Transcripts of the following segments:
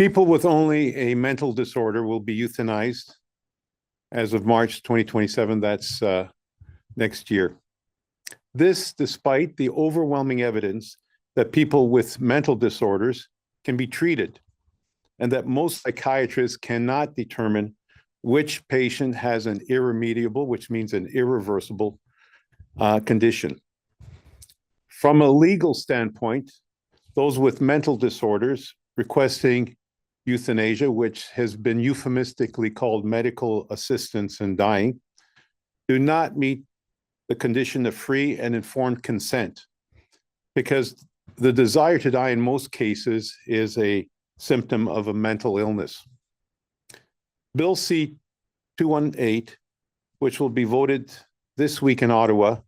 People with only a mental disorder will be euthanized as of March 2027. That's next year. This, despite the overwhelming evidence that people with mental disorders can be treated, and that most psychiatrists cannot determine which patient has an irremediable, which means an irreversible condition. From a legal standpoint, those with mental disorders requesting euthanasia, which has been euphemistically called medical assistance in dying, do not meet the condition of free and informed consent, because the desire to die in most cases is a symptom of a mental illness. Bill C-218, which will be voted this week in Ottawa,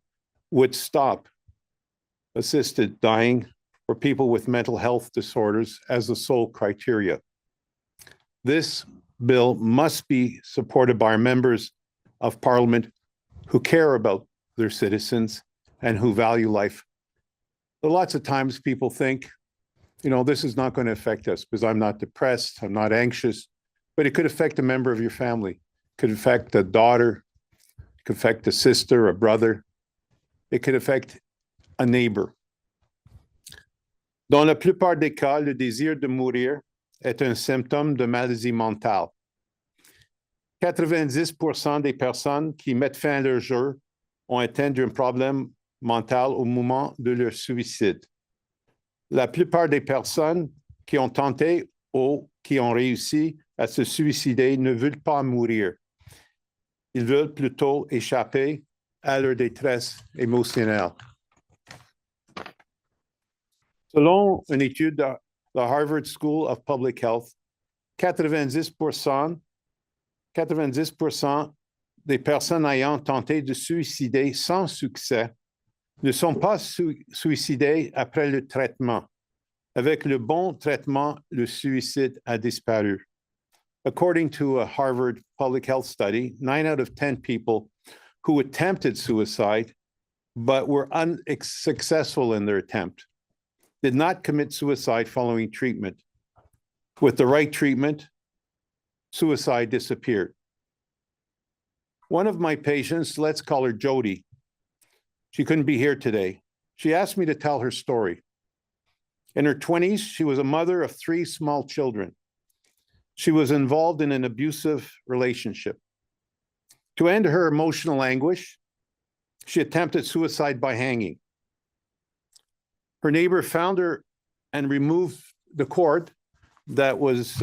would stop assisted dying for people with mental health disorders as the sole criteria. This bill must be supported by our members of Parliament who care about their citizens and who value life. But lots of times people think, this is not going to affect us because I'm not depressed, I'm not anxious, but it could affect a member of your family. It could affect a daughter, it could affect a sister, a brother. It could affect a neighbor. Dans la plupart des cas, le désir de mourir est un symptôme de maladie mentale. 90% des personnes qui mettent fin à leur jour ont atteint d'un problème mental au moment de leur suicide. La plupart des personnes qui ont tenté ou qui ont réussi à se suicider ne veulent pas mourir. Ils veulent plutôt échapper à leur détresse émotionnelle. Selon une étude de la Harvard School of Public Health, 90% des personnes ayant tenté de suicider sans succès ne sont pas suicidées après le traitement. Avec le bon traitement, le suicide a disparu. According to a Harvard Public Health study, 9 out of 10 people who attempted suicide but were unsuccessful in their attempt did not commit suicide following treatment. With the right treatment, suicide disappeared. One of my patients, let's call her Jody, she couldn't be here today. She asked me to tell her story. In her 20s, she was a mother of 3 small children. She was involved in an abusive relationship. To end her emotional anguish, she attempted suicide by hanging. Her neighbor found her and removed the cord that was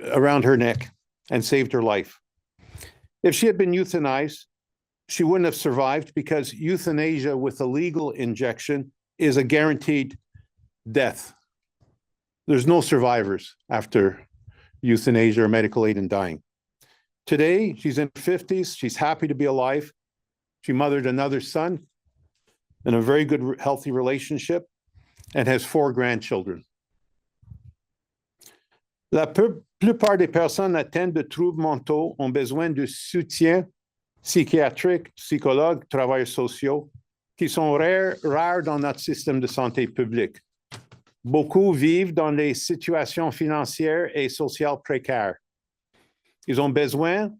around her neck and saved her life. If she had been euthanized, she wouldn't have survived, because euthanasia with a legal injection is a guaranteed death. There's no survivors after euthanasia or medical aid in dying. Today, she's in her 50s. She's happy to be alive. She mothered another son in a very good, healthy relationship and has 4 grandchildren. La plupart des personnes atteintes de troubles mentaux ont besoin de soutien psychiatrique, psychologues, travailleurs sociaux, qui sont rares dans notre système de santé publique. Beaucoup vivent dans des situations financières et sociales précaires. Ils ont besoin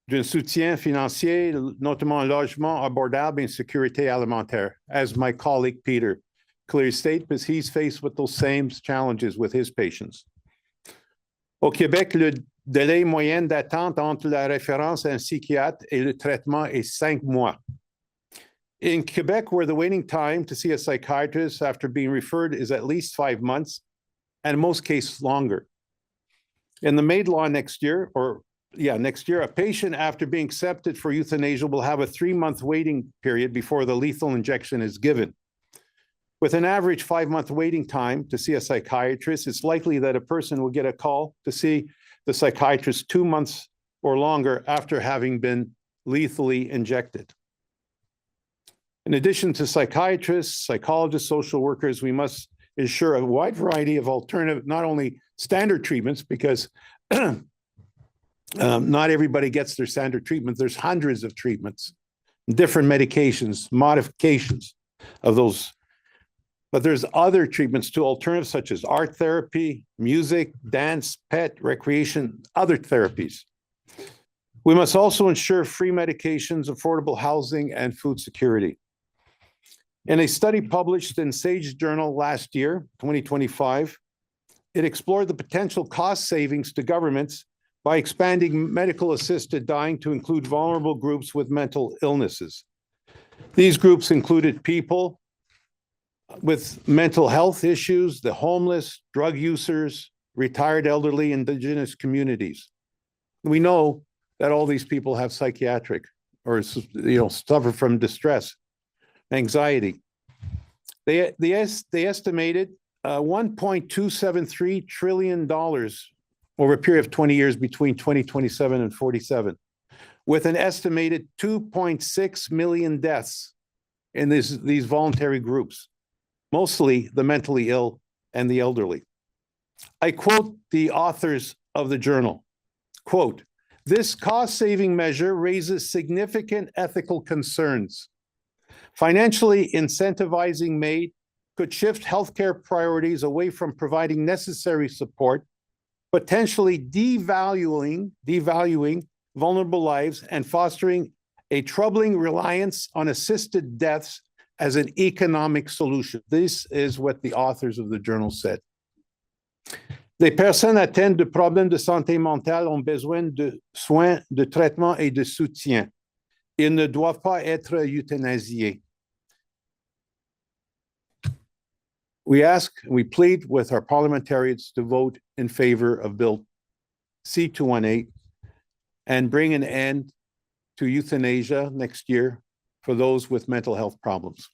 d'un soutien financier, notamment un logement abordable et une sécurité alimentaire, as my colleague Peter clearly stated, because he's faced with those same challenges with his patients. Au Québec, le délai moyen d'attente entre la référence à un psychiatre et le traitement est 5 mois. In Quebec, where the waiting time to see a psychiatrist after being referred is at least 5 months, and in most cases longer. In the MAID law next year, a patient after being accepted for euthanasia will have a 3-month waiting period before the lethal injection is given. With an average 5-month waiting time to see a psychiatrist, it's likely that a person will get a call to see the psychiatrist 2 months or longer after having been lethally injected. In addition to psychiatrists, psychologists, social workers, we must ensure a wide variety of alternative, not only standard treatments, because not everybody gets their standard treatment. There's hundreds of treatments, different medications, modifications of those But there's other treatments too, alternatives such as art therapy, music, dance, pet, recreation, other therapies. We must also ensure free medications, affordable housing, and food security. In a study published in Sage Journal last year, 2025, it explored the potential cost savings to governments by expanding medical assisted dying to include vulnerable groups with mental illnesses. These groups included people with mental health issues, the homeless, drug users, retired elderly, indigenous communities. We know that all these people have psychiatric or suffer from distress, anxiety. They estimated $1.273 trillion over a period of 20 years between 2027 and 47, with an estimated 2.6 million deaths in these voluntary groups, mostly the mentally ill and the elderly. I quote the authors of the journal, quote, "This cost-saving measure raises significant ethical concerns. Financially incentivizing MAID could shift healthcare priorities away from providing necessary support, potentially devaluing vulnerable lives and fostering a troubling reliance on assisted deaths as an economic solution." This is what the authors of the journal said. Les personnes atteintes de problèmes de santé mentale ont besoin de soins, de traitement et de soutien. Ils ne doivent pas être euthanasiés. We ask, we plead with our parliamentarians to vote in favor of Bill C-218 and bring an end to euthanasia next year for those with mental health problems.